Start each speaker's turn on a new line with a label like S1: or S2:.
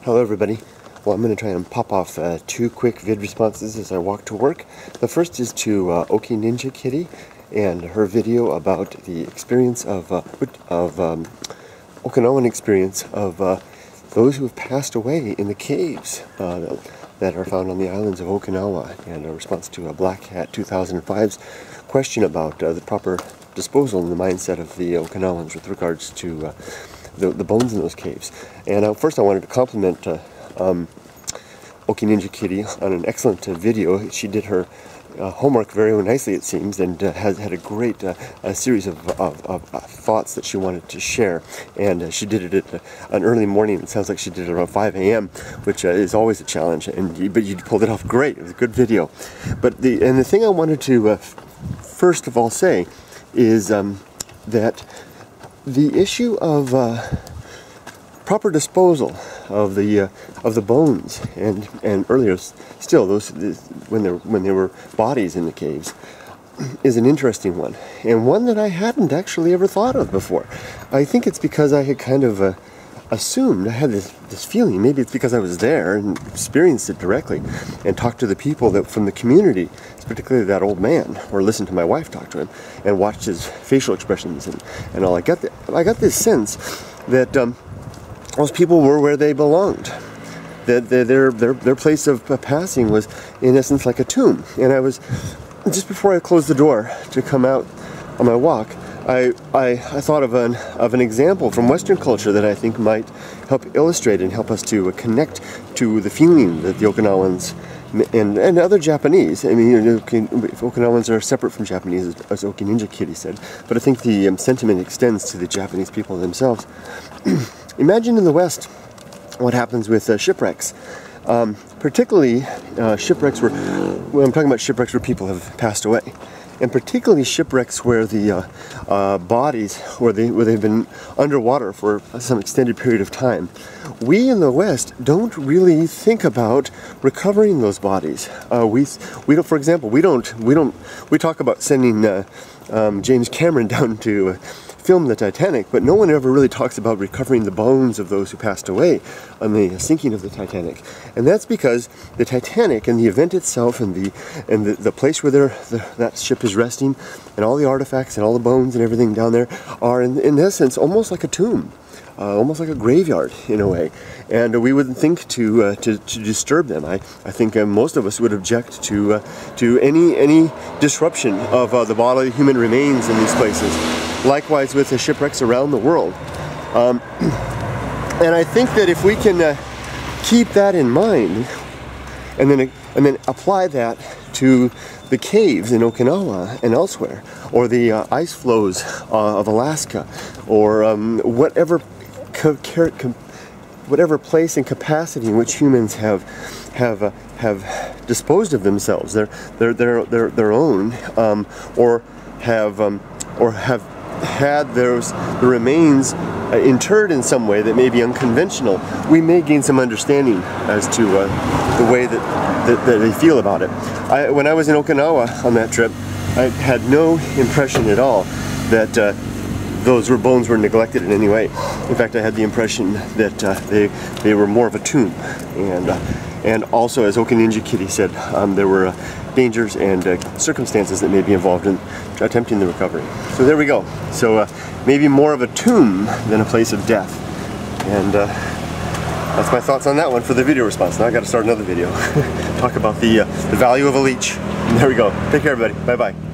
S1: Hello everybody. Well, I'm going to try and pop off two quick vid responses as I walk to work. The first is to Oki Ninja Kitty and her video about the experience of Okinawan experience of those who have passed away in the caves that are found on the islands of Okinawa, and a response to a Black Hat 2005's question about the proper disposal and the mindset of the Okinawans with regards to the bones in those caves. And first I wanted to compliment Oki Ninja Kitty on an excellent video. She did her homework very nicely, it seems, and has had a great series of thoughts that she wanted to share. And she did it at an early morning. It sounds like she did it around 5 a.m., which is always a challenge. But you pulled it off great. It was a good video. But the thing I wanted to first of all say is that the issue of proper disposal of the bones and earlier still those when there were bodies in the caves is an interesting one, and one that I hadn't actually ever thought of before. I think it's because I had kind of assumed, I had this feeling, maybe it's because I was there and experienced it directly and talked to the people that from the community, particularly that old man, or listened to my wife talk to him and watched his facial expressions and all. I got this sense that those people were where they belonged, that their place of passing was in essence like a tomb. And I was, just before I closed the door to come out on my walk, I thought of an example from Western culture that I think might help illustrate and help us to connect to the feeling that the Okinawans and other Japanese, I mean, Okinawans are separate from Japanese, as Oki Ninja Kitty said, but I think the sentiment extends to the Japanese people themselves. Imagine in the West what happens with shipwrecks. Particularly shipwrecks where, well, I'm talking about shipwrecks where people have passed away. And particularly shipwrecks where the bodies, where they've been underwater for some extended period of time. We in the West don't really think about recovering those bodies. We don't, for example, we talk about sending James Cameron down to film the Titanic, but no one ever really talks about recovering the bones of those who passed away on the sinking of the Titanic. And that's because the Titanic and the event itself and the place where that ship is resting and all the artifacts and all the bones and everything down there are in essence almost like a tomb. Almost like a graveyard in a way, and we wouldn't think to disturb them. I think most of us would object to any disruption of the bodily human remains in these places. Likewise with the shipwrecks around the world, and I think that if we can keep that in mind, and then apply that to the caves in Okinawa and elsewhere, or the ice flows of Alaska, or whatever place and capacity in which humans have disposed of themselves, their own, or have had the remains interred in some way that may be unconventional, we may gain some understanding as to the way that they feel about it. When I was in Okinawa on that trip, I had no impression at all that those bones were neglected in any way. In fact, I had the impression that they were more of a tomb. And also, as Oki Ninja Kitty said, there were dangers and circumstances that may be involved in attempting the recovery. So there we go. So maybe more of a tomb than a place of death. And that's my thoughts on that one for the video response. Now I got to start another video. Talk about the value of a leech. And there we go. Take care, everybody. Bye-bye.